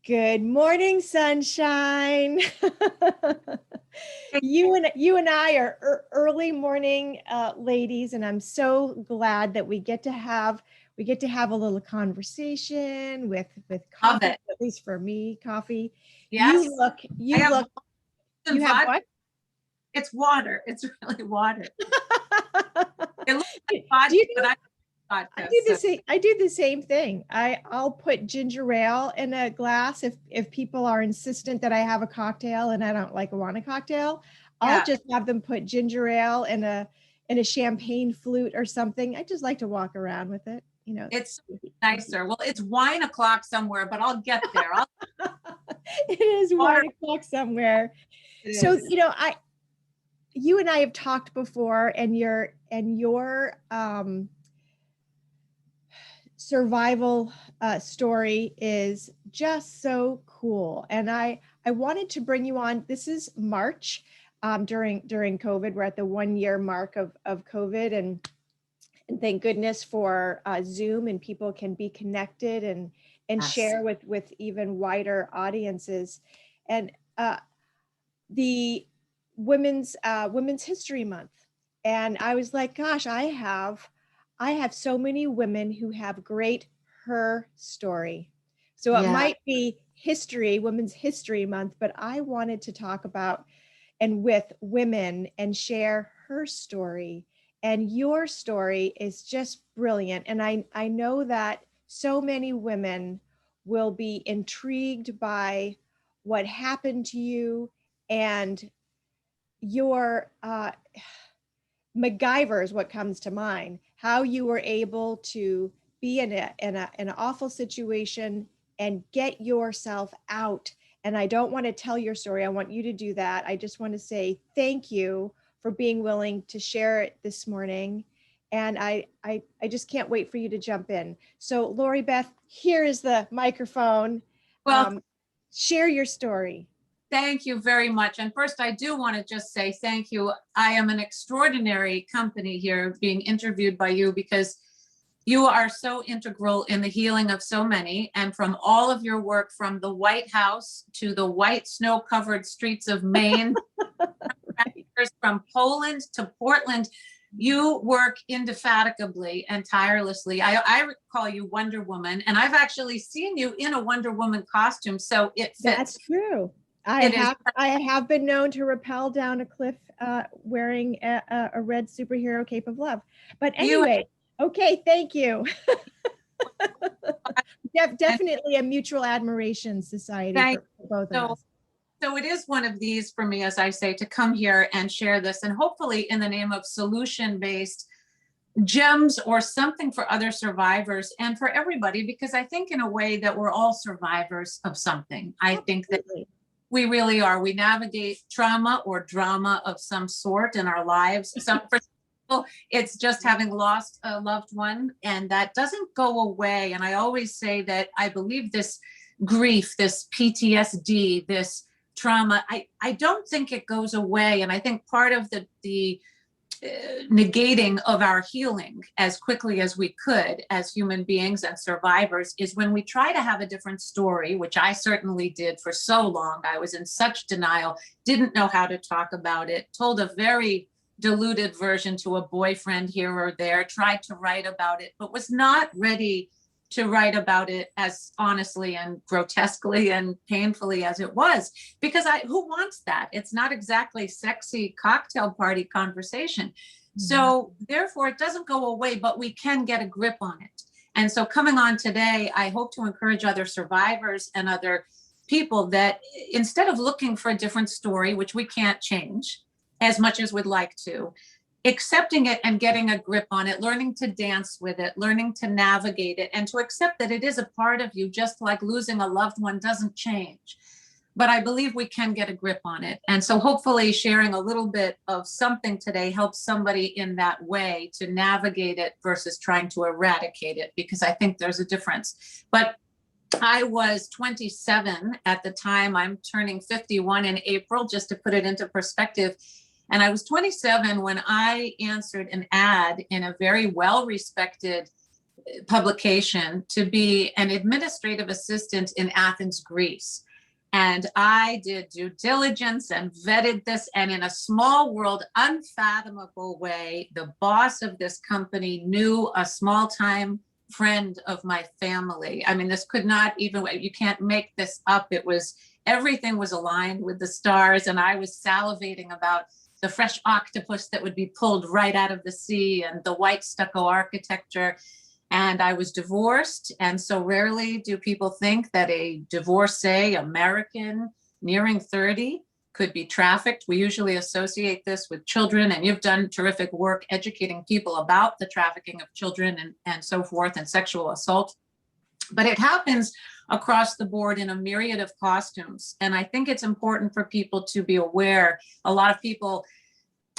Good morning, sunshine. You and I are early morning ladies, and I'm so glad that we get to have a little conversation with Love coffee. it. At least for me, coffee. Yes. I have You have vodka. what? It's water. It's really water. It looks Do like vodka, you but know, I have vodka. I do the same thing. I'll put ginger ale in a glass if people are insistent that I have a cocktail and I don't want a cocktail. I'll Yeah, just have them put ginger ale in a champagne flute or something. I just like to walk around with it, it's nicer. Well, it's wine o'clock somewhere, but I'll get there. It is Water. 1 o'clock somewhere. It So, is. you and I have talked before, and your survival story is just so cool. And I wanted to bring you on. This is March, during COVID. We're at the 1 year mark of COVID, and thank goodness for Zoom, and people can be connected and Yes. share with even wider audiences. And the Women's History Month, and I was like, gosh, I have so many women who have great her story. So it Yeah. might be Women's History Month, but I wanted to talk about and with women and share her story. And your story is just brilliant. And I know that so many women will be intrigued by what happened to you, and your MacGyver is what comes to mind. How you were able to be in an awful situation and get yourself out. And I don't want to tell your story. I want you to do that. I just want to say thank you for being willing to share it this morning. And I just can't wait for you to jump in. So Laurie, Beth, here is the microphone. Well, Share your story. thank you very much. And first, I do want to just say thank you. I am an extraordinary company here being interviewed by you, because you are so integral in the healing of so many. And from all of your work, from the White House to the white snow-covered streets of Maine, Right. from Poland to Portland, you work indefatigably and tirelessly. I call you Wonder Woman, and I've actually seen you in a Wonder Woman costume, so it fits. That's true. I have been known to rappel down a cliff wearing a red superhero cape of love. But anyway, okay, thank you. Definitely a mutual admiration society for both of us. So it is one of these for me, as I say, to come here and share this, and hopefully in the name of solution-based gems or something for other survivors and for everybody, because I think in a way that we're all survivors of something. I think that we really are. We navigate trauma or drama of some sort in our lives. For people, it's just having lost a loved one, and that doesn't go away. And I always say that I believe this grief, this PTSD, this trauma, I don't think it goes away. And I think part of the negating of our healing as quickly as we could as human beings and survivors is when we try to have a different story, which I certainly did for so long. I was in such denial, didn't know how to talk about it, told a very diluted version to a boyfriend here or there, tried to write about it, but was not ready to write about it as honestly and grotesquely and painfully as it was, because who wants that? It's not exactly sexy cocktail party conversation. Mm-hmm. So therefore it doesn't go away, but we can get a grip on it. And so coming on today, I hope to encourage other survivors and other people that instead of looking for a different story, which we can't change as much as we'd like to, accepting it and getting a grip on it, learning to dance with it, learning to navigate it, and to accept that it is a part of you, just like losing a loved one doesn't change. But I believe we can get a grip on it. And so hopefully sharing a little bit of something today helps somebody in that way to navigate it versus trying to eradicate it, because I think there's a difference. But I was 27 at the time. I'm turning 51 in April, just to put it into perspective. And I was 27 when I answered an ad in a very well-respected publication to be an administrative assistant in Athens, Greece. And I did due diligence and vetted this. And in a small world, unfathomable way, the boss of this company knew a small time friend of my family. I mean, this could not even, you can't make this up. It was, everything was aligned with the stars. And I was salivating about the fresh octopus that would be pulled right out of the sea and the white stucco architecture. And I was divorced. And so rarely do people think that a divorcee American nearing 30 could be trafficked. We usually associate this with children, and you've done terrific work educating people about the trafficking of children and so forth, and sexual assault. But it happens across the board in a myriad of costumes. And I think it's important for people to be aware. A lot of people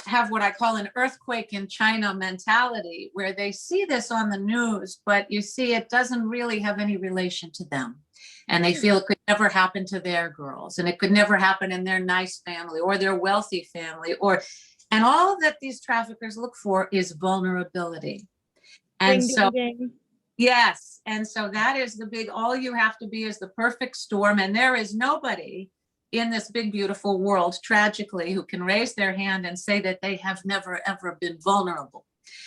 have what I call an earthquake in China mentality, where they see this on the news, but you see it doesn't really have any relation to them. And they feel it could never happen to their girls, and it could never happen in their nice family or their wealthy family, and all that these traffickers look for is vulnerability. And Ding, so, ding, ding. yes. And so that is the big, all you have to be is the perfect storm. And there is nobody in this big, beautiful world, tragically, who can raise their hand and say that they have never, ever been vulnerable.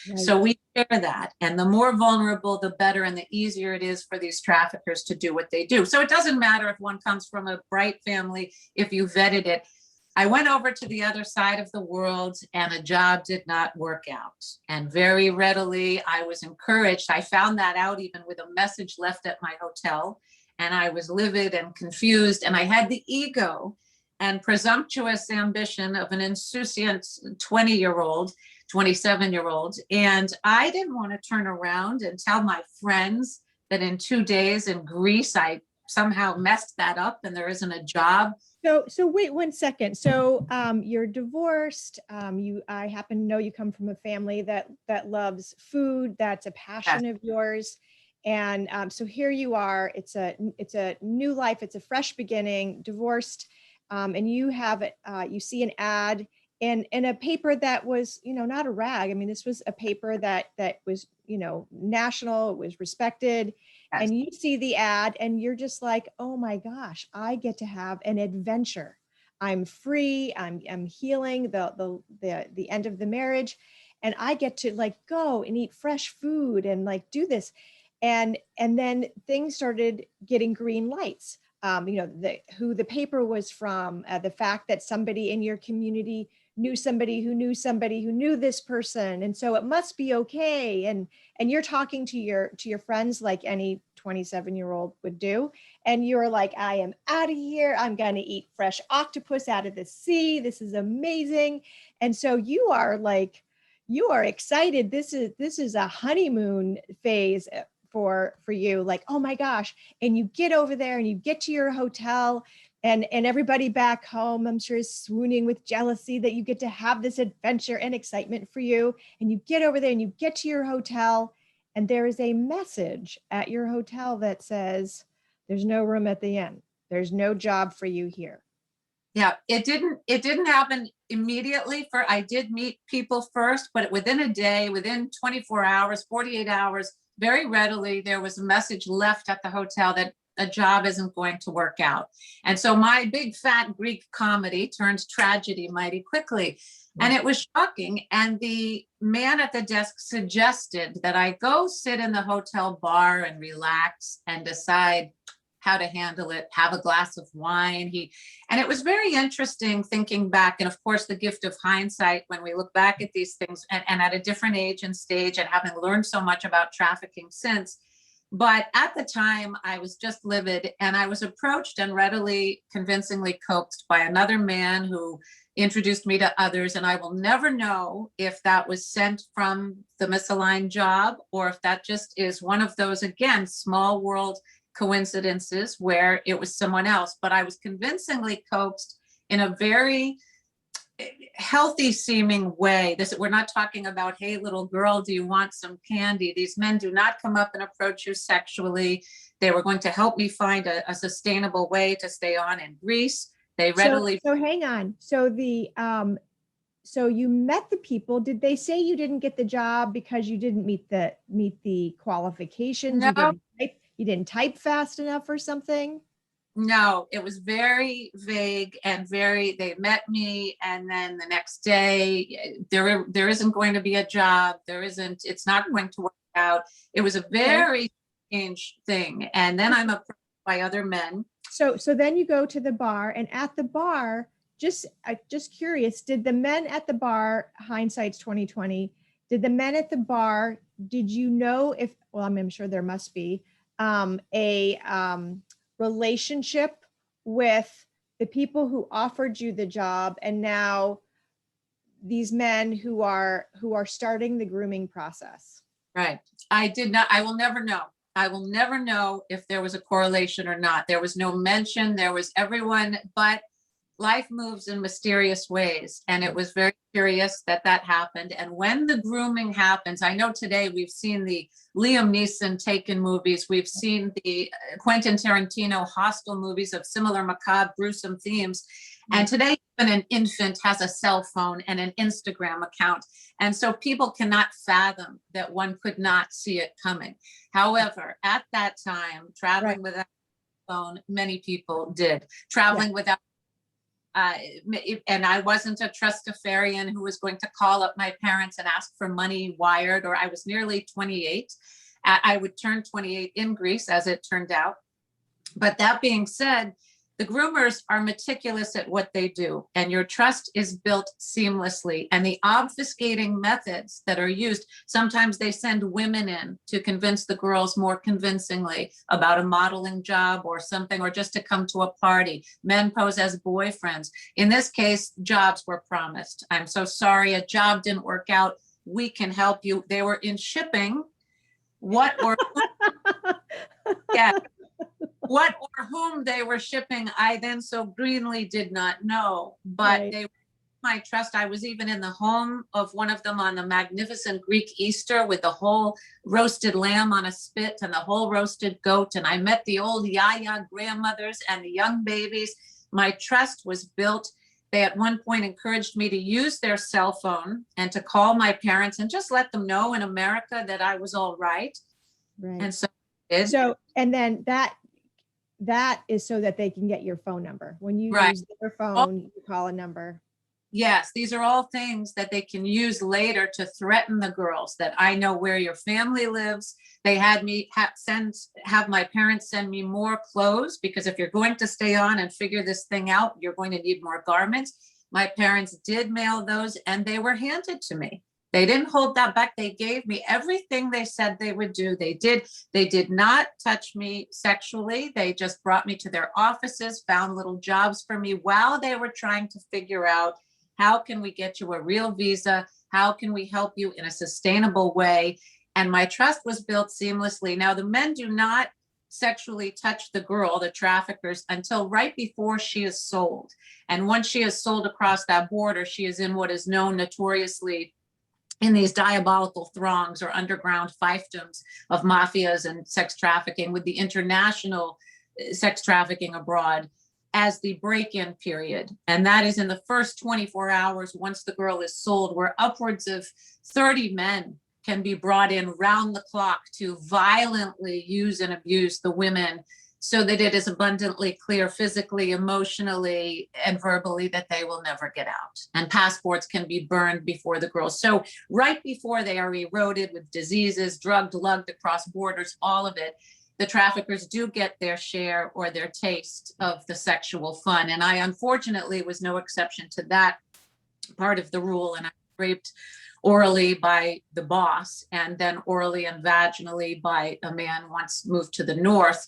Right. So we share that. And the more vulnerable, the better, and the easier it is for these traffickers to do what they do. So it doesn't matter if one comes from a bright family, if you vetted it. I went over to the other side of the world, and a job did not work out. And very readily, I was encouraged. I found that out even with a message left at my hotel. And I was livid and confused, and I had the ego and presumptuous ambition of an insouciant 20-year-old, 27-year-old. And I didn't want to turn around and tell my friends that in 2 days in Greece, I somehow messed that up and there isn't a job. So wait 1 second. So you're divorced. I happen to know you come from a family that loves food. That's a passion of yours. And so here you are. It's a new life. It's a fresh beginning. Divorced, and you have you see an ad in a paper that was, not a rag. I mean, this was a paper that was, national. It was respected. Yes. And you see the ad, and you're just like, oh my gosh, I get to have an adventure. I'm free. I'm healing the end of the marriage, and I get to go and eat fresh food and do this. And then things started getting green lights. Who the paper was from, the fact that somebody in your community knew somebody who knew somebody who knew this person, and so it must be okay. And you're talking to your friends like any 27-year-old would do, and you're like, I am out of here. I'm going to eat fresh octopus out of the sea. This is amazing. And so you are excited. This is a honeymoon phase for you, oh my gosh. And you get over there and you get to your hotel, and everybody back home, I'm sure, is swooning with jealousy that you get to have this adventure and excitement for you. And you get over there and you get to your hotel, and there is a message at your hotel that says, there's no room at the inn. There's no job for you here. Yeah, it didn't happen immediately. I did meet people first, but within a day, within 24 hours, 48 hours, very readily, there was a message left at the hotel that a job isn't going to work out. And so my big fat Greek comedy turned tragedy mighty quickly. And it was shocking. And the man at the desk suggested that I go sit in the hotel bar and relax and decide how to handle it, have a glass of wine. And it was very interesting thinking back. And of course, the gift of hindsight, when we look back at these things and at a different age and stage, and having learned so much about trafficking since. But at the time, I was just livid, and I was approached and readily, convincingly coaxed by another man who introduced me to others. And I will never know if that was sent from the misaligned job, or if that just is one of those, again, small world coincidences where it was someone else. But I was convincingly coaxed in a very healthy seeming way. We're not talking about, hey, little girl, do you want some candy? These men do not come up and approach you sexually. They were going to help me find a sustainable way to stay on in Greece. They readily. So hang on. So so you met the people. Did they say you didn't get the job because you didn't meet the qualifications? No, You didn't type fast enough or something? no, it was very vague and they met me, and then the next day, there isn't going to be a job. It's not going to work out. It was a Okay. very strange thing. And then I'm approached by other men. So then you go to the bar, and at the bar, just curious, did the men at the bar, hindsight's 2020, did the men at the bar, did you know if, well, I'm sure there must be a relationship with the people who offered you the job, and now these men who are starting the grooming process? Right. I will never know. I will never know if there was a correlation or not. There was no mention. There was everyone, but life moves in mysterious ways. And it was very curious that happened. And when the grooming happens, I know today we've seen the Liam Neeson Taken movies. We've seen the Quentin Tarantino Hostel movies of similar macabre, gruesome themes. And today, even an infant has a cell phone and an Instagram account. And so people cannot fathom that one could not see it coming. However, at that time, traveling without a phone, many people did. Traveling without, and I wasn't a trustafarian who was going to call up my parents and ask for money wired, or I was nearly 28. I would turn 28 in Greece, as it turned out. But that being said, the groomers are meticulous at what they do, and your trust is built seamlessly. And the obfuscating methods that are used, sometimes they send women in to convince the girls more convincingly about a modeling job or something, or just to come to a party. Men pose as boyfriends. In this case, jobs were promised. I'm so sorry, a job didn't work out. We can help you. They were in shipping. What or yeah. What or whom they were shipping, I then so greenly did not know, but they were my trust. I was even in the home of one of them on the magnificent Greek Easter with the whole roasted lamb on a spit and the whole roasted goat. And I met the old yaya grandmothers and the young babies. My trust was built. They at one point encouraged me to use their cell phone and to call my parents and just let them know in America that I was all right. Right. And so I did. So, and then that is so that they can get your phone number. When you use their phone, you call a number. Yes, these are all things that they can use later to threaten the girls, that I know where your family lives. They had me have my parents send me more clothes, because if you're going to stay on and figure this thing out, you're going to need more garments. My parents did mail those, and they were handed to me. They didn't hold that back. They gave me everything they said they would do. They did not touch me sexually. They just brought me to their offices, found little jobs for me while they were trying to figure out, how can we get you a real visa? How can we help you in a sustainable way? And my trust was built seamlessly. Now, the men do not sexually touch the girl, the traffickers, until right before she is sold. And once she is sold across that border, she is in what is known notoriously in these diabolical throngs or underground fiefdoms of mafias and sex trafficking, with the international sex trafficking abroad as the break-in period. And that is in the first 24 hours once the girl is sold, where upwards of 30 men can be brought in round the clock to violently use and abuse the women, so that it is abundantly clear physically, emotionally, and verbally that they will never get out. And passports can be burned before the girls. So right before they are eroded with diseases, drugged, lugged across borders, all of it, the traffickers do get their share or their taste of the sexual fun. And I unfortunately was no exception to that part of the rule. And I was raped orally by the boss, and then orally and vaginally by a man once moved to the north.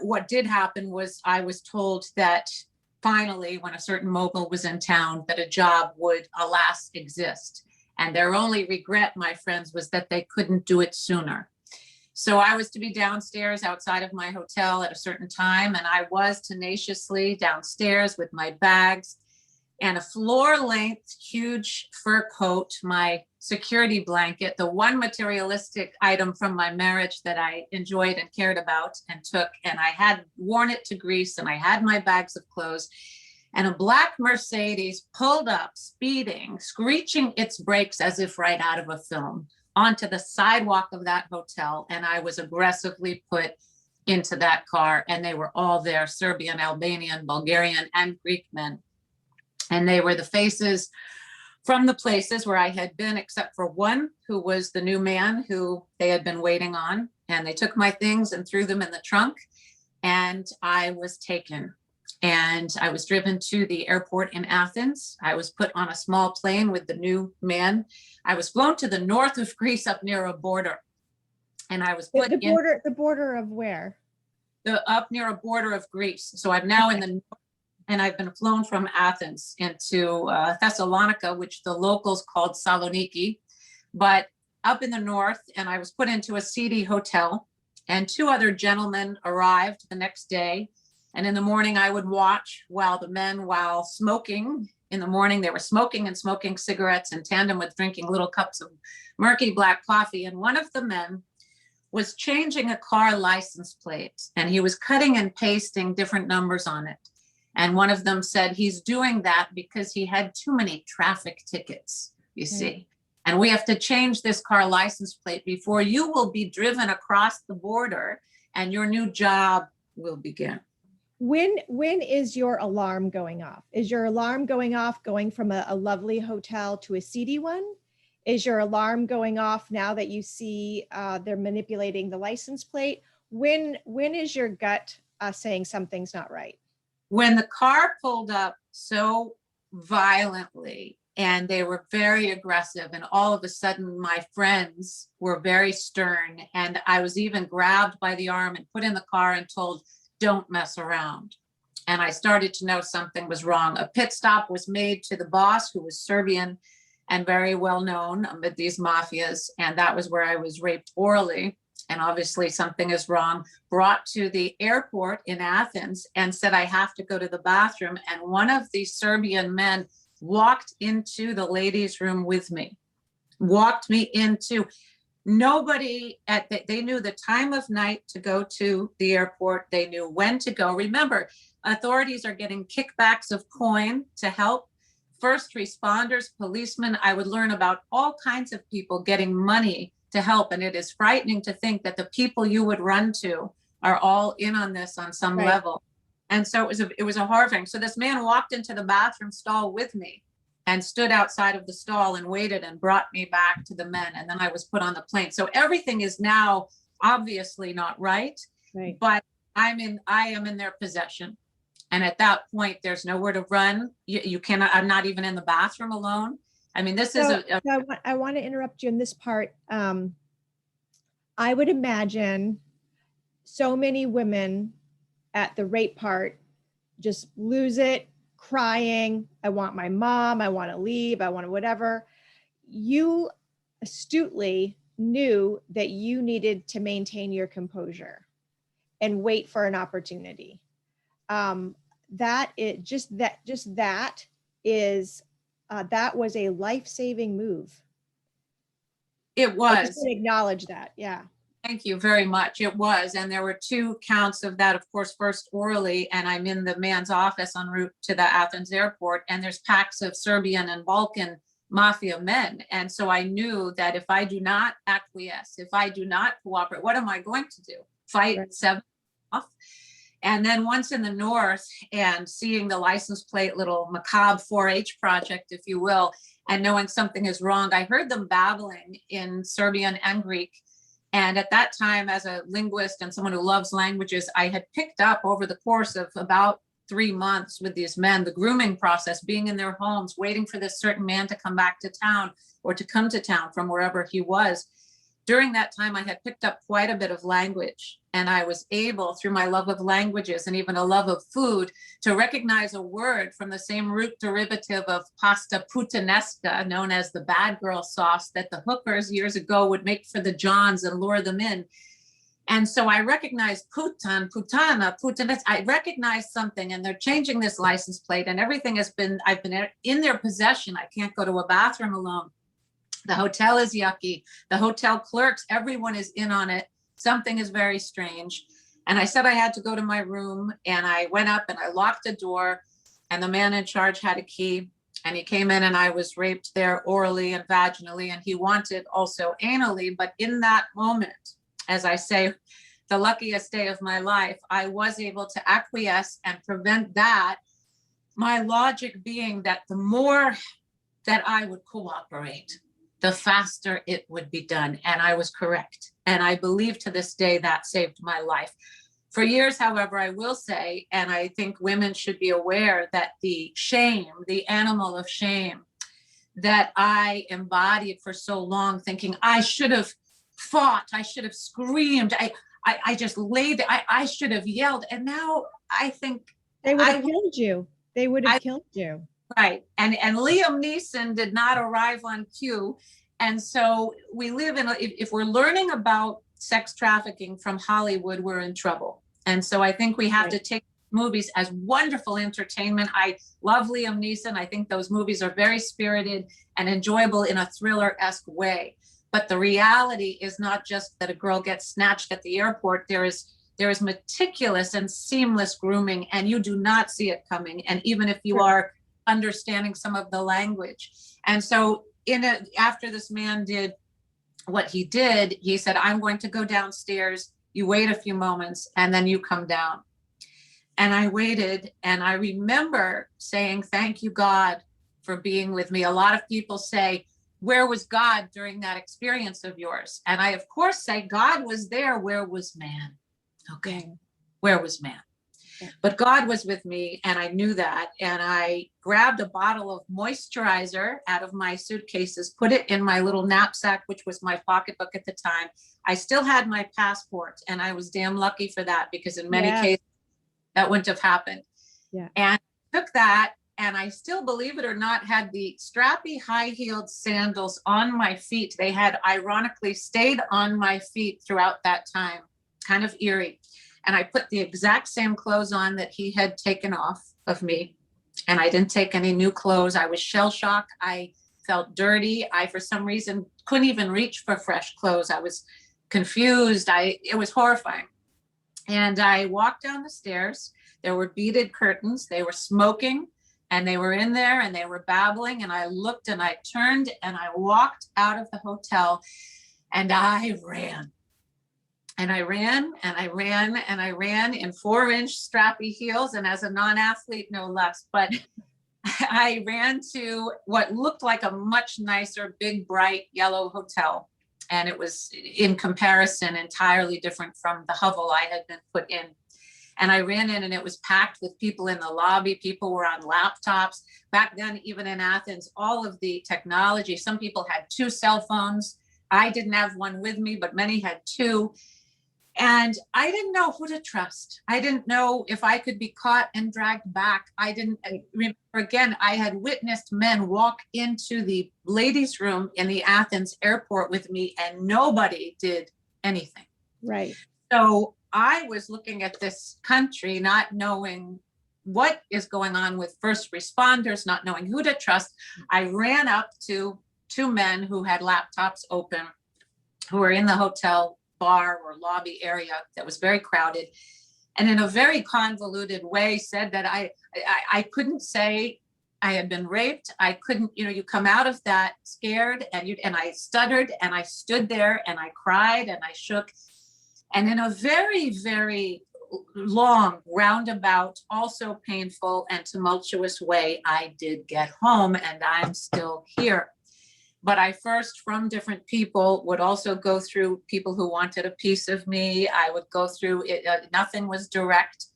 What did happen was I was told that finally, when a certain mogul was in town, that a job would, alas, exist. And their only regret, my friends, was that they couldn't do it sooner. So I was to be downstairs outside of my hotel at a certain time, and I was tenaciously downstairs with my bags and a floor-length, huge fur coat, my security blanket, the one materialistic item from my marriage that I enjoyed and cared about and took. And I had worn it to Greece, and I had my bags of clothes. and a black Mercedes pulled up, speeding, screeching its brakes as if right out of a film, onto the sidewalk of that hotel. And I was aggressively put into that car, and they were all there, Serbian, Albanian, Bulgarian, and Greek men. And they were the faces from the places where I had been, except for one who was the new man who they had been waiting on. And they took my things and threw them in the trunk, and I was taken. And I was driven to the airport in Athens. I was put on a small plane with the new man. I was flown to the north of Greece up near a border. And I was put the border of where? Up near a border of Greece. So I'm now in the north, and I've been flown from Athens into Thessalonica, which the locals called Saloniki, but up in the north. And I was put into a seedy hotel, and two other gentlemen arrived the next day. And in the morning, I would watch while the men, while smoking, in the morning, they were smoking and smoking cigarettes in tandem with drinking little cups of murky black coffee. And one of the men was changing a car license plate, and he was cutting and pasting different numbers on it. And one of them said he's doing that because he had too many traffic tickets, you see. And we have to change this car license plate before you will be driven across the border and your new job will begin. When is your alarm going off? Is your alarm going off going from a lovely hotel to a seedy one? Is your alarm going off now that you see they're manipulating the license plate? When is your gut saying something's not right? When the car pulled up so violently and they were very aggressive, and all of a sudden my friends were very stern, and I was even grabbed by the arm and put in the car and told, don't mess around. And I started to know something was wrong. A pit stop was made to the boss, who was Serbian and very well known amid these mafias. And that was where I was raped orally. And obviously something is wrong. Brought to the airport in Athens and said, I have to go to the bathroom. And one of the Serbian men walked into the ladies' room with me, walked me into. Nobody they knew the time of night to go to the airport. They knew when to go. Remember, authorities are getting kickbacks of coin to help. First responders, policemen, I would learn about all kinds of people getting money to help. And it is frightening to think that the people you would run to are all in on this on some level. And so it was a horrifying. So this man walked into the bathroom stall with me and stood outside of the stall and waited and brought me back to the men. And then I was put on the plane. So everything is now obviously not right. But I am in their possession. And at that point, there's nowhere to run. You cannot, I'm not even in the bathroom alone. I mean, this is I want to interrupt you in this part. I would imagine so many women at the rape part just lose it, crying. I want my mom. I want to leave. I want to whatever. You astutely knew that you needed to maintain your composure and wait for an opportunity. That was a life-saving move. It was. I just acknowledge that. Yeah. Thank you very much. It was. And there were 2 counts of that, of course, first orally, and I'm in the man's office en route to the Athens airport, and there's packs of Serbian and Balkan mafia men. And so I knew that if I do not acquiesce, if I do not cooperate, what am I going to do? Fight 7 off? And then once in the north and seeing the license plate, little macabre 4-H project, if you will, and knowing something is wrong, I heard them babbling in Serbian and Greek. And at that time, as a linguist and someone who loves languages, I had picked up over the course of about 3 months with these men, the grooming process, being in their homes, waiting for this certain man to come back to town or to come to town from wherever he was. During that time, I had picked up quite a bit of language, and I was able, through my love of languages and even a love of food, to recognize a word from the same root derivative of pasta puttanesca, known as the bad girl sauce that the hookers years ago would make for the Johns and lure them in. And so I recognized puttana, puttanesca. I recognized something, and they're changing this license plate, and everything I've been in their possession. I can't go to a bathroom alone. The hotel is yucky. The hotel clerks, everyone is in on it. Something is very strange. And I said I had to go to my room, and I went up and I locked the door. and the man in charge had a key, and he came in and I was raped there orally and vaginally, and he wanted also anally. But in that moment, as I say, the luckiest day of my life, I was able to acquiesce and prevent that. My logic being that the more that I would cooperate, the faster it would be done. And I was correct. And I believe to this day that saved my life. For years, however, I will say, and I think women should be aware that the shame, the animal of shame that I embodied for so long, thinking I should have fought, I should have screamed, I just laid, I should have yelled. And now I think They would have killed you. They would have killed you. Right. And Liam Neeson did not arrive on cue. And so we live in, if we're learning about sex trafficking from Hollywood, we're in trouble. And so I think we have to take movies as wonderful entertainment. I love Liam Neeson. I think those movies are very spirited and enjoyable in a thriller-esque way. But the reality is not just that a girl gets snatched at the airport. There is meticulous and seamless grooming, and you do not see it coming. And even if you are understanding some of the language. And so after this man did what he did, he said, I'm going to go downstairs. You wait a few moments and then you come down. And I waited, and I remember saying, thank you, God, for being with me. A lot of people say, where was God during that experience of yours? And I, of course, say, God was there. Where was man? Okay. Where was man? But God was with me, and I knew that. And I grabbed a bottle of moisturizer out of my suitcases, put it in my little knapsack, which was my pocketbook at the time. I still had my passport, and I was damn lucky for that, because in many cases that wouldn't have happened. And I took that, and I still, believe it or not, had the strappy high-heeled sandals on my feet. They had ironically stayed on my feet throughout that time, kind of eerie. And I put the exact same clothes on that he had taken off of me. And I didn't take any new clothes. I was shell-shocked. I felt dirty. I, for some reason, couldn't even reach for fresh clothes. I was confused. It was horrifying. And I walked down the stairs. There were beaded curtains. They were smoking, and they were in there, and they were babbling. And I looked, and I turned, and I walked out of the hotel, and I ran. And I ran, and I ran, and I ran in 4-inch strappy heels, and as a non-athlete, no less. But I ran to what looked like a much nicer, big, bright yellow hotel. And it was, in comparison, entirely different from the hovel I had been put in. And I ran in, and it was packed with people in the lobby. People were on laptops. Back then, even in Athens, all of the technology, some people had 2 cell phones. I didn't have one with me, but many had 2. And I didn't know who to trust. I didn't know if I could be caught and dragged back. I didn't remember, again, I had witnessed men walk into the ladies' room in the Athens airport with me, and nobody did anything. Right. So I was looking at this country, not knowing what is going on with first responders, not knowing who to trust. I ran up to 2 men who had laptops open, who were in the hotel bar or lobby area that was very crowded, and in a very convoluted way said that I couldn't say I had been raped. I couldn't, you come out of that scared, and I stuttered, and I stood there, and I cried, and I shook. And in a very, very long, roundabout, also painful and tumultuous way, I did get home, and I'm still here. But I first, from different people, would also go through people who wanted a piece of me. I would go through it. Nothing was direct.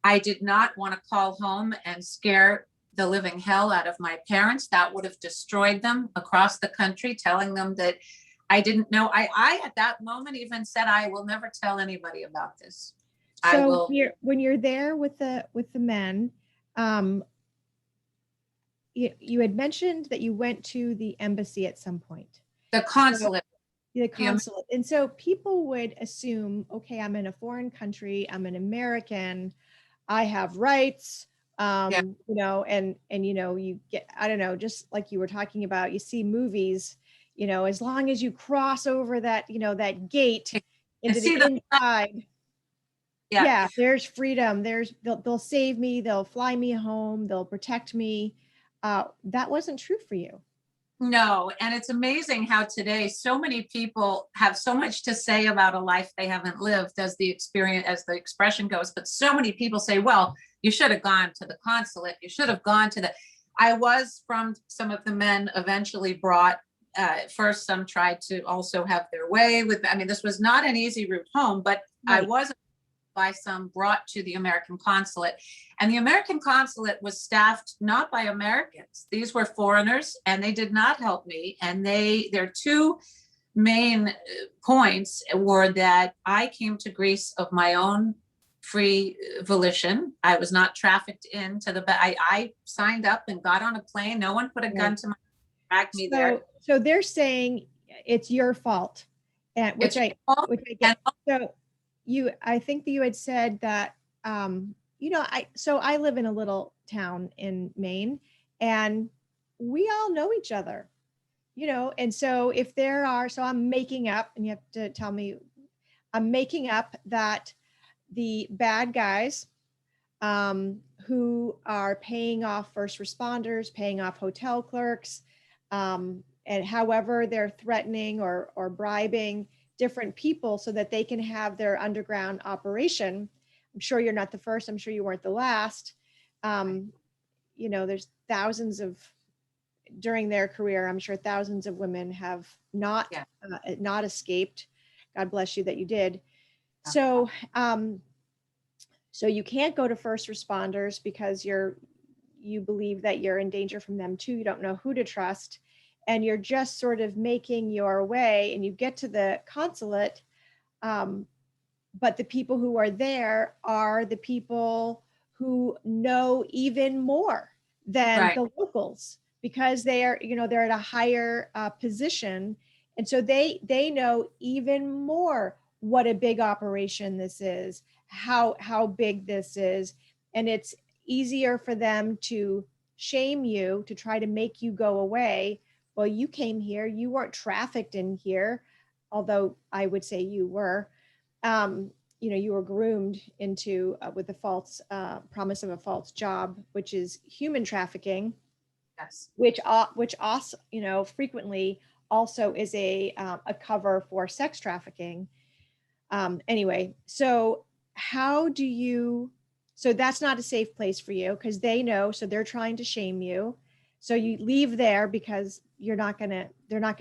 I did not want to call home and scare the living hell out of my parents. That would have destroyed them across the country, telling them that I didn't know. I at that moment even said, I will never tell anybody about this. So when you're there with the men, you had mentioned that you went to the embassy at some point. The consulate. The consulate. And so people would assume, okay, I'm in a foreign country, I'm an American, I have rights, and you get, I don't know, just like you were talking about, you see movies, as long as you cross over that, that gate into the inside. Yeah. Yeah, there's freedom. They'll save me, they'll fly me home, they'll protect me. That wasn't true for you. No, and it's amazing how today so many people have so much to say about a life they haven't lived, as the experience, as the expression goes. But so many people say, well, you should have gone to the consulate. You should have gone to the. I was from some of the men eventually brought. First, some tried to also have their way with. I mean, this was not an easy route home, but I Right. was by some brought to the American consulate. And the American consulate was staffed not by Americans. These were foreigners, and they did not help me. And their two main points were that I came to Greece of my own free volition. I was not trafficked into I signed up and got on a plane. No one put a gun Right. to my back me there. So they're saying it's your fault, and It's all, which I and get. So I think that you had said that, I live in a little town in Maine, and we all know each other, and so if there are, so I'm making up, and you have to tell me, I'm making up that the bad guys, who are paying off first responders, paying off hotel clerks, and however they're threatening or bribing different people so that they can have their underground operation. I'm sure you're not the first. I'm sure you weren't the last. There's thousands of, during their career, I'm sure thousands of women have yeah. not escaped. God bless you that you did. So, so you can't go to first responders because you believe that you're in danger from them too. You don't know who to trust, and you're just sort of making your way, and you get to the consulate. But the people who are there are the people who know even more than Right. the locals, because they're at a higher position, and so they know even more what a big operation this is, how big this is, and it's easier for them to shame you, to try to make you go away. Well, you came here, you weren't trafficked in here, although I would say you were. um, you were groomed into, with the false promise of a false job, which is human trafficking, Yes. which also, frequently also is a cover for sex trafficking. Anyway, so how do you, so that's not a safe place for you because they know, so they're trying to shame you. So you leave there because they're not gonna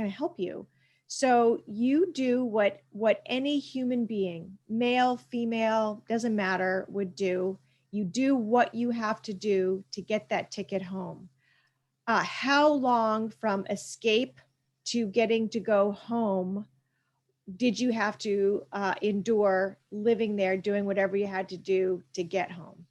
help you. So you do what any human being, male, female, doesn't matter, would do. You do what you have to do to get that ticket home. How long from escape to getting to go home did you have to endure living there, doing whatever you had to do to get home?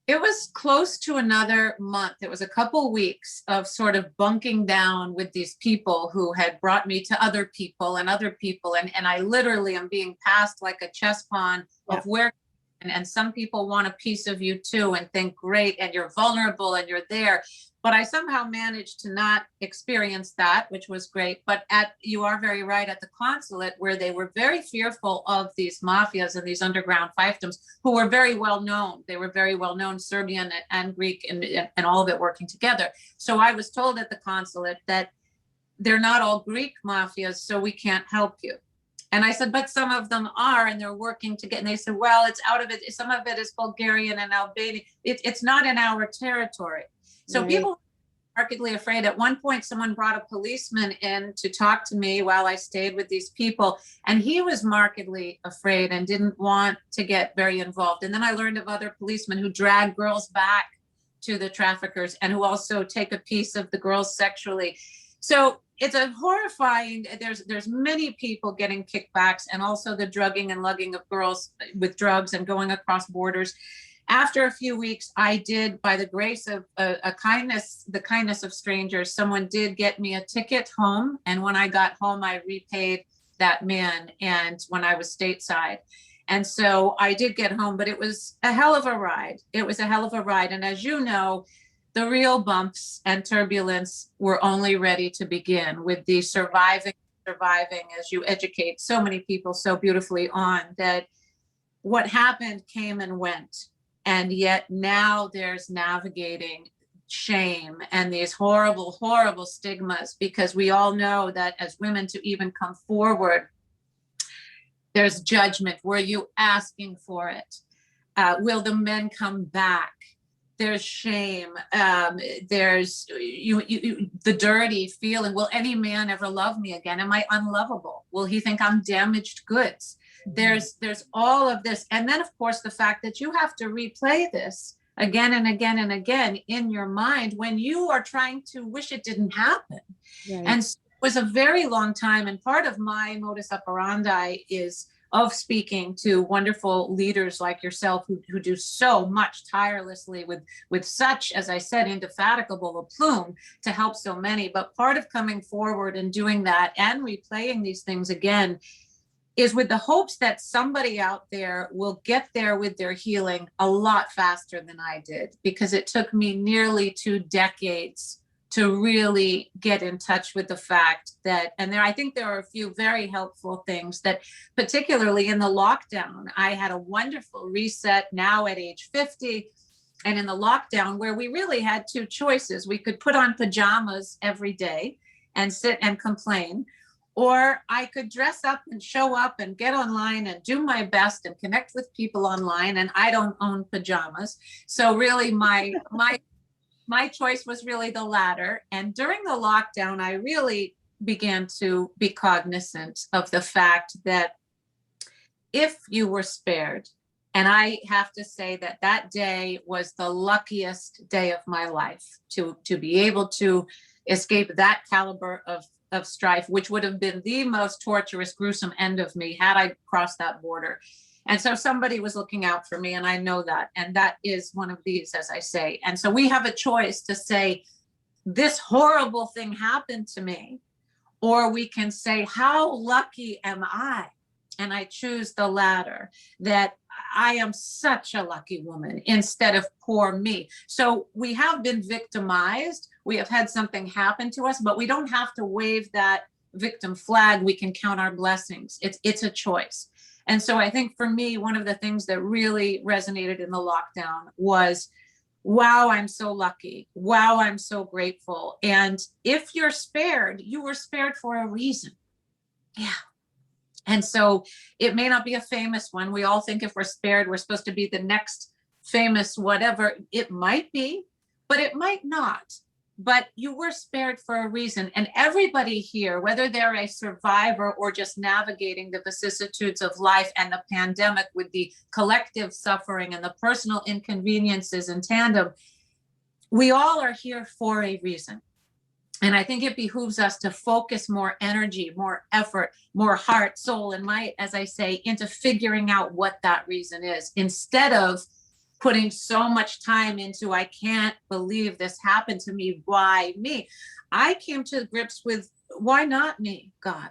It was close to another month. It was a couple weeks of sort of bunking down with these people who had brought me to other people and other people. And I literally am being passed like a chess pawn Yeah. of where, and some people want a piece of you too and think, great, and you're vulnerable and you're there. But I somehow managed to not experience that, which was great. But you are very right, at the consulate, where they were very fearful of these mafias and these underground fiefdoms, who were very well known. They were very well known, Serbian and Greek, and all of it working together. So I was told at the consulate that they're not all Greek mafias, so we can't help you. And I said, but some of them are, and they're working together. And they said, well, it's out of it. Some of it is Bulgarian and Albanian. It's not in our territory. So Right. people were markedly afraid. At one point, someone brought a policeman in to talk to me while I stayed with these people. And he was markedly afraid and didn't want to get very involved. And then I learned of other policemen who drag girls back to the traffickers and who also take a piece of the girls sexually. So it's a horrifying, there's many people getting kickbacks, and also the drugging and lugging of girls with drugs and going across borders. After a few weeks, I did, by the grace of the kindness of strangers, someone did get me a ticket home. And when I got home, I repaid that man, and when I was stateside. And so I did get home, but it was a hell of a ride. It was a hell of a ride. And as you know, the real bumps and turbulence were only ready to begin, with the surviving, as you educate so many people so beautifully on, that what happened came and went. And yet now there's navigating shame and these horrible, horrible stigmas, because we all know that as women, to even come forward, there's judgment. Were you asking for it? Will the men come back? There's shame. There's the dirty feeling. Will any man ever love me again? Am I unlovable? Will he think I'm damaged goods? There's all of this. And then, of course, the fact that you have to replay this again and again and again in your mind when you are trying to wish it didn't happen. Right. And so it was a very long time. And part of my modus operandi is of speaking to wonderful leaders like yourself who do so much tirelessly with such, as I said, indefatigable a plume to help so many. But part of coming forward and doing that and replaying these things again is with the hopes that somebody out there will get there with their healing a lot faster than I did, because it took me nearly 2 decades to really get in touch with the fact that, and I think there are a few very helpful things that, particularly in the lockdown, I had a wonderful reset now at age 50. And in the lockdown, where we really had 2 choices, we could put on pajamas every day and sit and complain, or I could dress up and show up and get online and do my best and connect with people online. And I don't own pajamas. So really my choice was really the latter. And during the lockdown, I really began to be cognizant of the fact that if you were spared, and I have to say that that day was the luckiest day of my life to be able to escape that caliber of strife, which would have been the most torturous, gruesome end of me had I crossed that border. And so somebody was looking out for me, and I know that. And that is one of these, as I say. And so we have a choice to say, this horrible thing happened to me, or we can say, how lucky am I? And I choose the latter, that I am such a lucky woman instead of poor me. So we have been victimized. We have had something happen to us, but we don't have to wave that victim flag. We can count our blessings. It's a choice. And so I think for me, one of the things that really resonated in the lockdown was, wow, I'm so lucky. Wow, I'm so grateful. And if you're spared, you were spared for a reason. Yeah. And so it may not be a famous one. We all think if we're spared, we're supposed to be the next famous whatever. It might be, but it might not. But you were spared for a reason. And everybody here, whether they're a survivor or just navigating the vicissitudes of life and the pandemic with the collective suffering and the personal inconveniences in tandem, we all are here for a reason. And I think it behooves us to focus more energy, more effort, more heart, soul, and might, as I say, into figuring out what that reason is, instead of putting so much time into, I can't believe this happened to me. Why me? I came to grips with, why not me, God?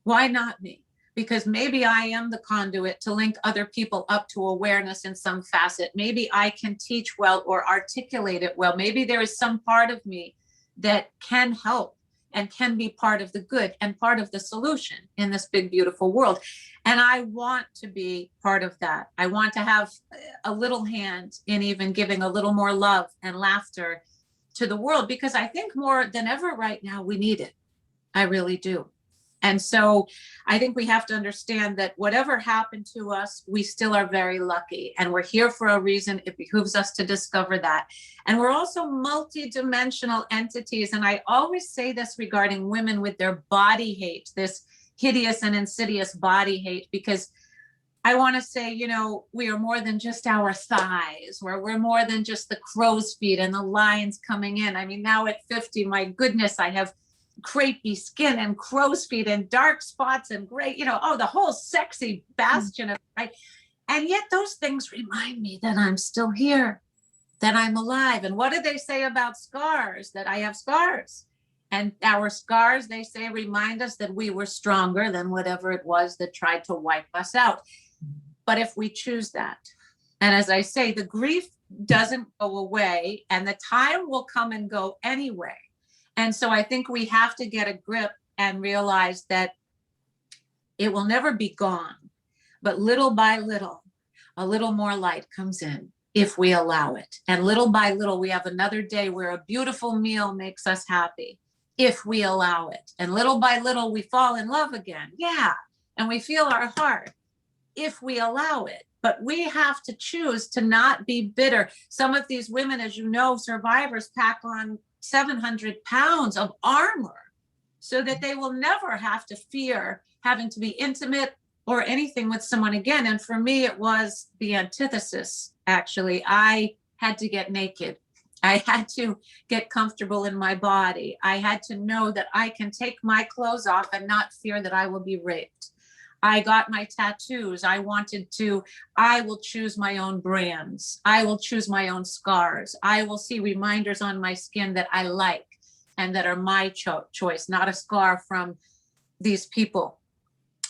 Why not me? Because maybe I am the conduit to link other people up to awareness in some facet. Maybe I can teach well or articulate it well. Maybe there is some part of me that can help and can be part of the good and part of the solution in this big, beautiful world. And I want to be part of that. I want to have a little hand in even giving a little more love and laughter to the world, because I think more than ever right now, we need it. I really do. And so I think we have to understand that whatever happened to us, we still are very lucky, and we're here for a reason. It behooves us to discover that. And we're also multidimensional entities. And I always say this regarding women with their body hate, this hideous and insidious body hate, because I want to say, you know, we are more than just our thighs, where we're more than just the crow's feet and the lines coming in. I mean, now at 50, my goodness, I have crepey skin and crow's feet and dark spots and gray, you know, oh, the whole sexy bastion of, right? And yet those things remind me that I'm still here, that I'm alive. And what do they say about scars? That I have scars. And our scars, they say, remind us that we were stronger than whatever it was that tried to wipe us out. But if we choose that, and as I say, the grief doesn't go away, and the time will come and go anyway. And so I think we have to get a grip and realize that it will never be gone, but little by little, a little more light comes in if we allow it. And little by little, we have another day where a beautiful meal makes us happy if we allow it. And little by little, we fall in love again. Yeah. And we feel our heart if we allow it. But we have to choose to not be bitter. Some of these women, as you know, survivors pack on 700 pounds of armor so that they will never have to fear having to be intimate or anything with someone again. And for me, it was the antithesis, actually. I had to get naked. I had to get comfortable in my body. I had to know that I can take my clothes off and not fear that I will be raped. I got my tattoos. I will choose my own brands. I will choose my own scars. I will see reminders on my skin that I like and that are my choice, not a scar from these people.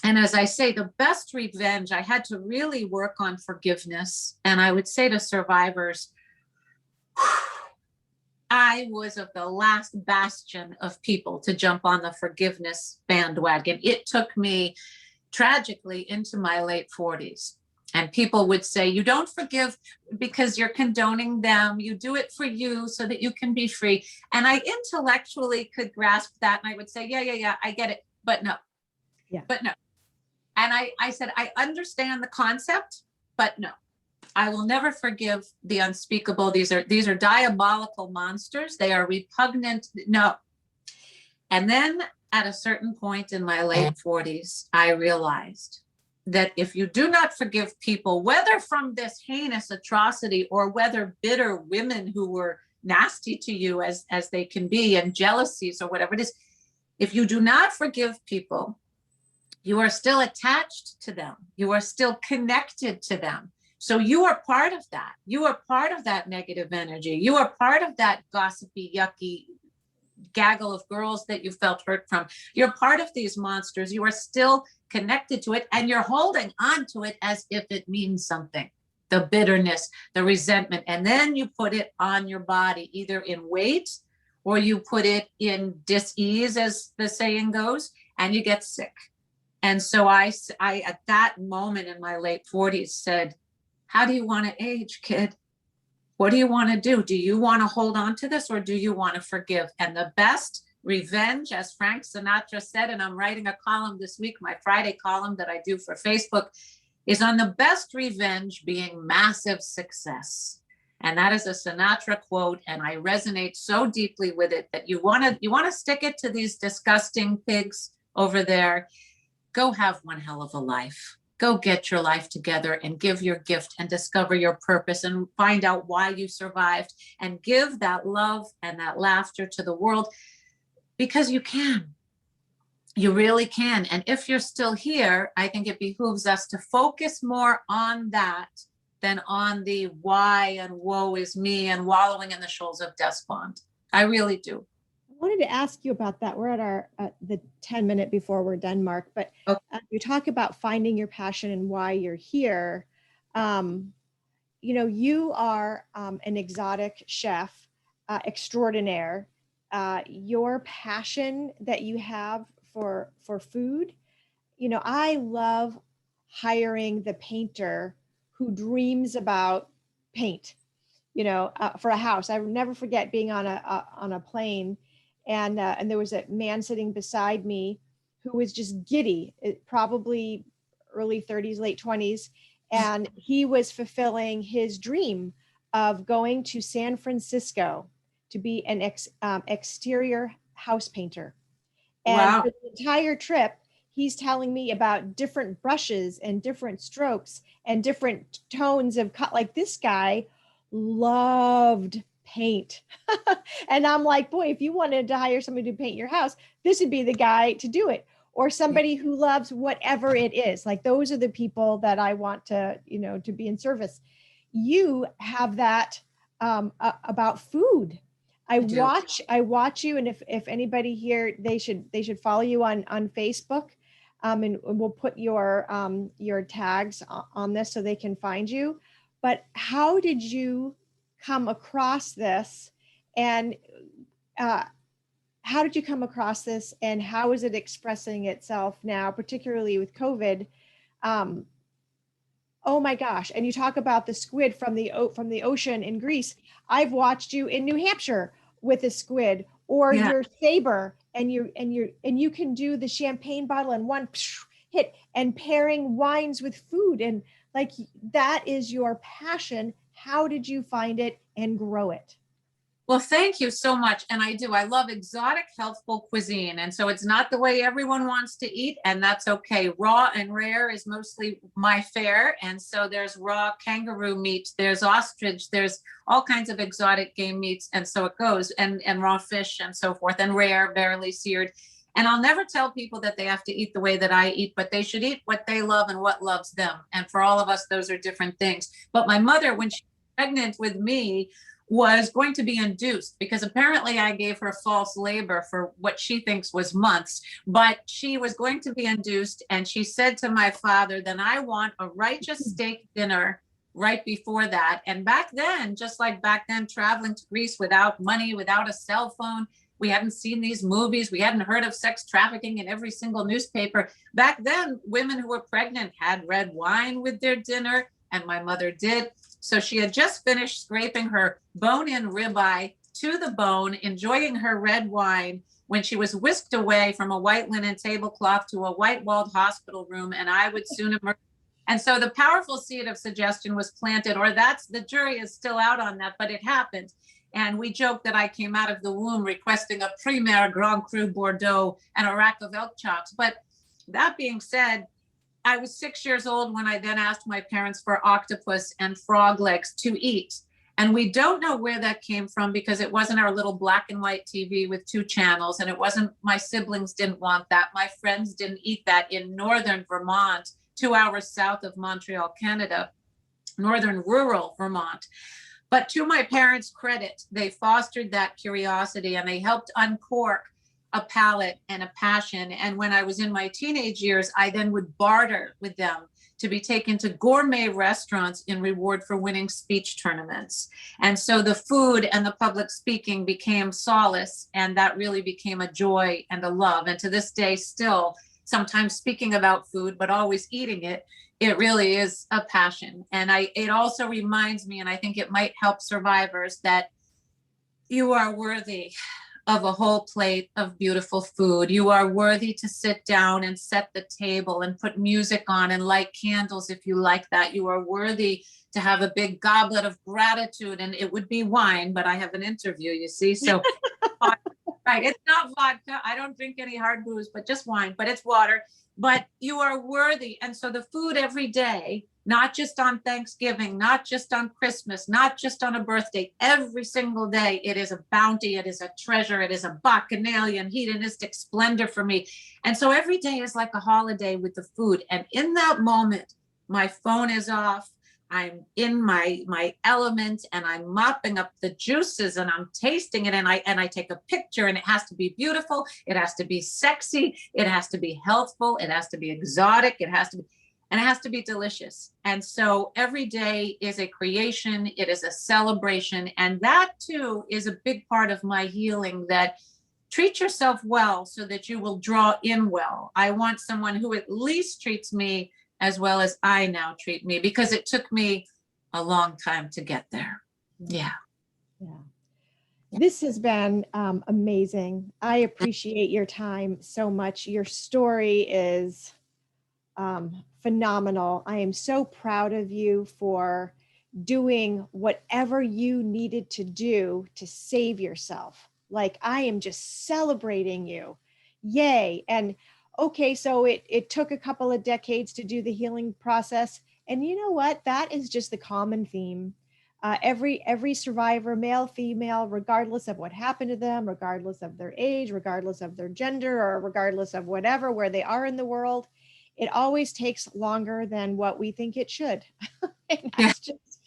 And as I say, the best revenge, I had to really work on forgiveness. And I would say to survivors, I was of the last bastion of people to jump on the forgiveness bandwagon. It took me tragically into my late 40s. And people would say, you don't forgive because you're condoning them. You do it for you so that you can be free. And I intellectually could grasp that. And I would say, yeah, I get it. But no, but no. And I said, I understand the concept, but no, I will never forgive the unspeakable. These are diabolical monsters. They are repugnant. No. And then at a certain point in my late 40s, I realized that if you do not forgive people, whether from this heinous atrocity or whether bitter women who were nasty to you as they can be, and jealousies or whatever it is, if you do not forgive people, you are still attached to them. You are still connected to them. So you are part of that. You are part of that negative energy. You are part of that gossipy, yucky gaggle of girls that you felt hurt from. You're part of these monsters. You are still connected to it, and you're holding on to it as if it means something. The bitterness, the resentment, and then you put it on your body, either in weight or you put it in dis-ease, as the saying goes, and you get sick. And so I at that moment in my late 40s said, how do you want to age, kid? What do you want to do? Do you want to hold on to this, or do you want to forgive? And the best revenge, as Frank Sinatra said, and I'm writing a column this week, my Friday column that I do for Facebook, is on the best revenge being massive success. And that is a Sinatra quote, and I resonate so deeply with it that you want to stick it to these disgusting pigs over there. Go have one hell of a life. Go get your life together and give your gift and discover your purpose and find out why you survived, and give that love and that laughter to the world, because you can. You really can. And if you're still here, I think it behooves us to focus more on that than on the why and woe is me and wallowing in the shoals of despond. I really do. I wanted to ask you about that. We're at our the 10-minute before we're done, Mark, but you talk about finding your passion and why you're here. You are an exotic chef extraordinaire. Your passion that you have for food, I love hiring the painter who dreams about paint, for a house. I will never forget being on a plane, and there was a man sitting beside me who was just giddy, probably early 30s, late 20s, and he was fulfilling his dream of going to San Francisco to be an exterior house painter. And Wow. for the entire trip, he's telling me about different brushes and different strokes and different tones of cut. Like, this guy loved paint. And I'm like, boy, if you wanted to hire somebody to paint your house, this would be the guy to do it. Or somebody who loves whatever it is. Like, those are the people that I want to, to be in service. You have that about food. I watch you, and if anybody here, they should follow you on Facebook, and we'll put your tags on this so they can find you. But how did you come across this, and how did you come across this, and how is it expressing itself now, particularly with COVID? Oh my gosh. And you talk about the squid from from the ocean in Greece. I've watched you in New Hampshire with a squid, or Yeah. your saber, and you can do the champagne bottle in one hit, and pairing wines with food, and like that is your passion. How did you find it and grow it? Well, thank you so much. And I do. I love exotic, healthful cuisine. And so it's not the way everyone wants to eat, and that's okay. Raw and rare is mostly my fare. And so there's raw kangaroo meat, there's ostrich, there's all kinds of exotic game meats. And so it goes, and raw fish and so forth, and rare, barely seared. And I'll never tell people that they have to eat the way that I eat, but they should eat what they love and what loves them. And for all of us, those are different things. But my mother, when she was pregnant with me, was going to be induced because apparently I gave her false labor for what she thinks was months, but she was going to be induced. And she said to my father, then I want a righteous steak dinner right before that. And back then, just like back then, traveling to Greece without money, without a cell phone, we hadn't seen these movies. We hadn't heard of sex trafficking in every single newspaper. Back then, women who were pregnant had red wine with their dinner, and my mother did. So she had just finished scraping her bone-in ribeye to the bone, enjoying her red wine, when she was whisked away from a white linen tablecloth to a white-walled hospital room, and I would soon emerge. And so the powerful seed of suggestion was planted, or that's, the jury is still out on that, but it happened. And we joked that I came out of the womb requesting a Premier Grand Cru Bordeaux and a rack of elk chops. But that being said, I was 6 years old when I then asked my parents for octopus and frog legs to eat. And we don't know where that came from because it wasn't our little black and white TV with 2 channels. And it wasn't, my siblings didn't want that. My friends didn't eat that in northern Vermont, 2 hours south of Montreal, Canada, northern rural Vermont. But to my parents' credit, they fostered that curiosity and they helped uncork a palate and a passion. And when I was in my teenage years, I then would barter with them to be taken to gourmet restaurants in reward for winning speech tournaments. And so the food and the public speaking became solace, and that really became a joy and a love. And to this day, still sometimes speaking about food, but always eating it, it really is a passion. And it also reminds me, and I think it might help survivors, that you are worthy of a whole plate of beautiful food. You are worthy to sit down and set the table and put music on and light candles if you like that. You are worthy to have a big goblet of gratitude, and it would be wine, but I have an interview, you see. So, right, it's not vodka. I don't drink any hard booze, but just wine, but it's water. But you are worthy. And so the food every day, not just on Thanksgiving, not just on Christmas, not just on a birthday, every single day, it is a bounty, it is a treasure, it is a bacchanalian, hedonistic splendor for me. And so every day is like a holiday with the food. And in that moment, my phone is off. I'm in my element, and I'm mopping up the juices, and I'm tasting it, and I take a picture, and it has to be beautiful, it has to be sexy, it has to be healthful, it has to be exotic, it has to be delicious. And so every day is a creation, it is a celebration, and that too is a big part of my healing, that treat yourself well so that you will draw in well. I want someone who at least treats me as well as I now treat me, because it took me a long time to get there. Yeah. Yeah. This has been amazing. I appreciate your time so much. Your story is phenomenal. I am so proud of you for doing whatever you needed to do to save yourself. Like, I am just celebrating you. Yay. And okay, so it took a couple of decades to do the healing process. And you know what? That is just the common theme. Every survivor, male, female, regardless of what happened to them, regardless of their age, regardless of their gender, or regardless of whatever, where they are in the world, it always takes longer than what we think it should. And Yeah. that's just,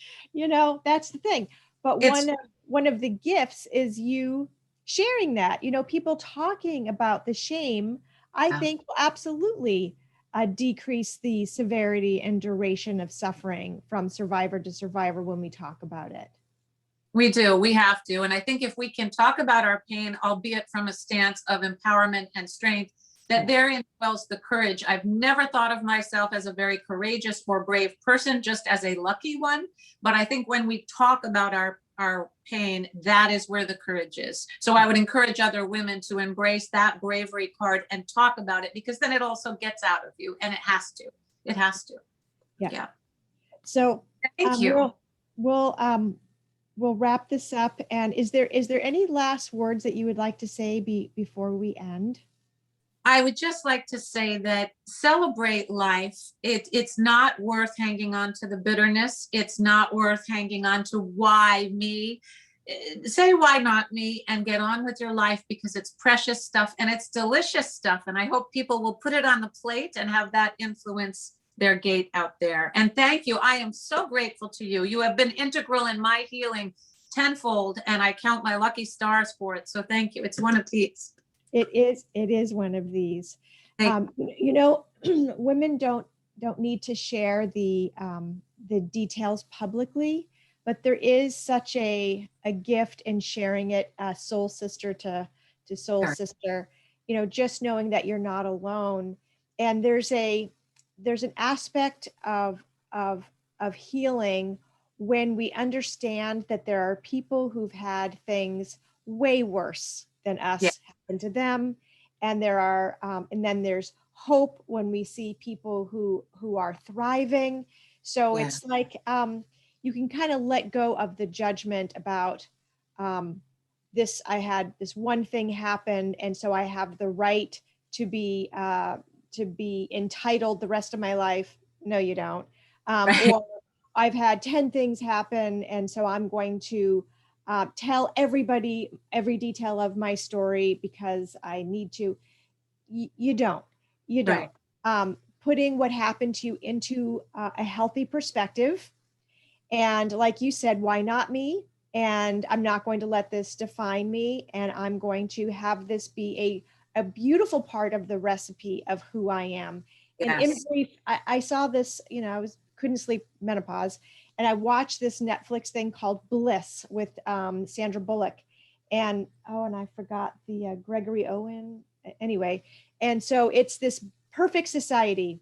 that's the thing. But It's one of the gifts is you sharing that, people talking about the shame, I think will absolutely decrease the severity and duration of suffering from survivor to survivor when we talk about it. We do. We have to. And I think if we can talk about our pain, albeit from a stance of empowerment and strength, that therein dwells the courage. I've never thought of myself as a very courageous or brave person, just as a lucky one. But I think when we talk about our pain, that is where the courage is. So I would encourage other women to embrace that bravery card and talk about it, because then it also gets out of you, and it has to. It has to. Yeah. Yeah. So Thank you. we'll wrap this up. And is there any last words that you would like to say before we end? I would just like to say that celebrate life. It's not worth hanging on to the bitterness. It's not worth hanging on to why me. Say why not me, and get on with your life, because it's precious stuff and it's delicious stuff. And I hope people will put it on the plate and have that influence their gate out there. And thank you. I am so grateful to you. You have been integral in my healing tenfold, and I count my lucky stars for it. So thank you. It's one of these. It is one of these. Thank Women don't need to share the details publicly, but there is such a gift in sharing it, soul sister to soul Sure. sister. Just knowing that you're not alone, and there's an aspect of healing when we understand that there are people who've had things way worse than Yeah. us happen to them, and and then there's hope when we see people who are thriving. So Yeah. it's like you can kind of let go of the judgment about this. I had this one thing happen, and so I have the right to be entitled the rest of my life. No, you don't. Right. Or I've had 10 things happen, and so I'm going to tell everybody every detail of my story because I need to. You don't. You don't. Right. Putting what happened to you into a healthy perspective. And like you said, why not me? And I'm not going to let this define me. And I'm going to have this be a beautiful part of the recipe of who I am. And in Yes. brief, I saw this, couldn't sleep, menopause. And I watched this Netflix thing called Bliss with Sandra Bullock. And I forgot the Gregory Owen. Anyway, and so it's this perfect society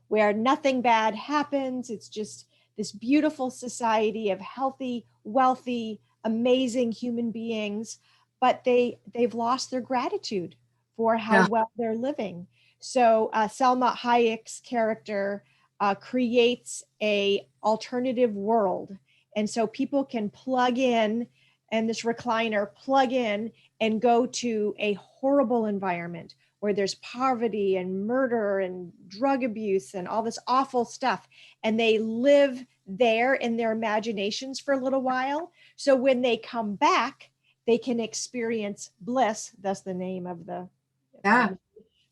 where nothing bad happens. It's just this beautiful society of healthy, wealthy, amazing human beings, but they've lost their gratitude for how Yeah. well they're living. So Selma Hayek's character creates a alternative world, and so people can plug in, and this recliner plug in and go to a horrible environment where there's poverty and murder and drug abuse and all this awful stuff. And they live there in their imaginations for a little while. So when they come back, they can experience bliss. That's the name of Yeah.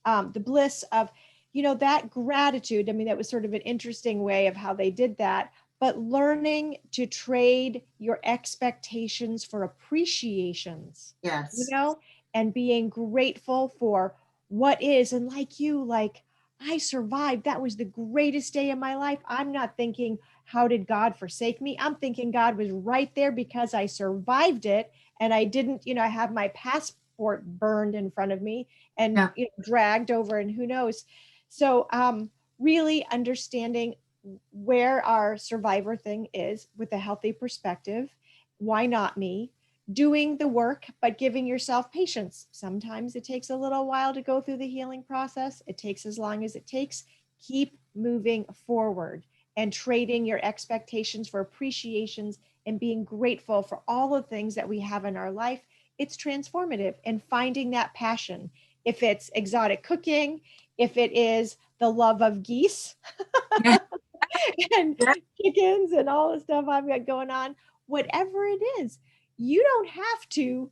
the bliss of, that gratitude. I mean, that was sort of an interesting way of how they did that. But learning to trade your expectations for appreciations, Yes. and being grateful for what is. And like I survived. That was the greatest day of my life. I'm not thinking, how did God forsake me? I'm thinking God was right there because I survived it. And I didn't, I have my passport burned in front of me and Yeah. dragged over, and who knows. So really understanding where our survivor thing is with a healthy perspective. Why not me? Doing the work, but giving yourself patience. Sometimes it takes a little while to go through the healing process. It takes as long as it takes. Keep moving forward and trading your expectations for appreciations and being grateful for all the things that we have in our life. It's transformative, and finding that passion. If it's exotic cooking, if it is the love of geese, Yeah. and Yeah. chickens and all the stuff I've got going on, whatever it is, you don't have to,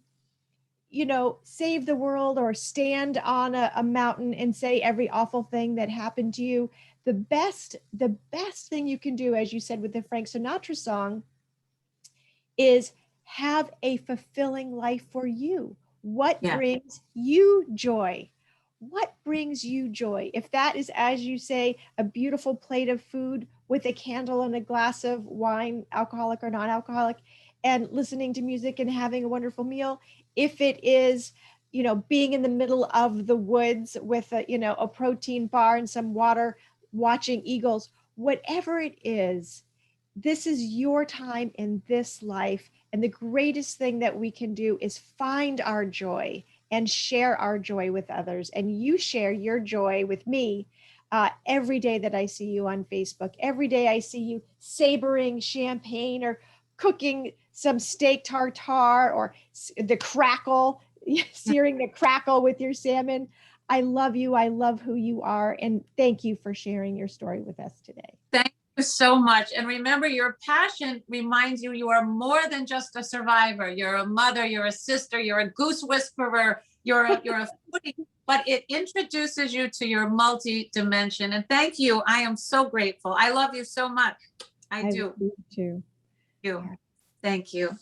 save the world or stand on a mountain and say every awful thing that happened to you. The best thing you can do, as you said with the Frank Sinatra song, is have a fulfilling life for you. What Yeah. brings you joy? What brings you joy? If that is, as you say, a beautiful plate of food with a candle and a glass of wine, alcoholic or non alcoholic, and listening to music and having a wonderful meal, if it is being in the middle of the woods with a protein bar and some water, watching eagles, whatever it is, this is your time in this life. And the greatest thing that we can do is find our joy and share our joy with others. And you share your joy with me every day that I see you on Facebook. Every day I see you savoring champagne or cooking some steak tartare or the crackle, searing the crackle with your salmon. I love you. I love who you are. And thank you for sharing your story with us today. Thank you so much. And remember, your passion reminds you are more than just a survivor. You're a mother, you're a sister, you're a goose whisperer, you're a foodie, but it introduces you to your multi-dimension. And thank you. I am so grateful. I love you so much. I do. You too. Thank you. Thank you.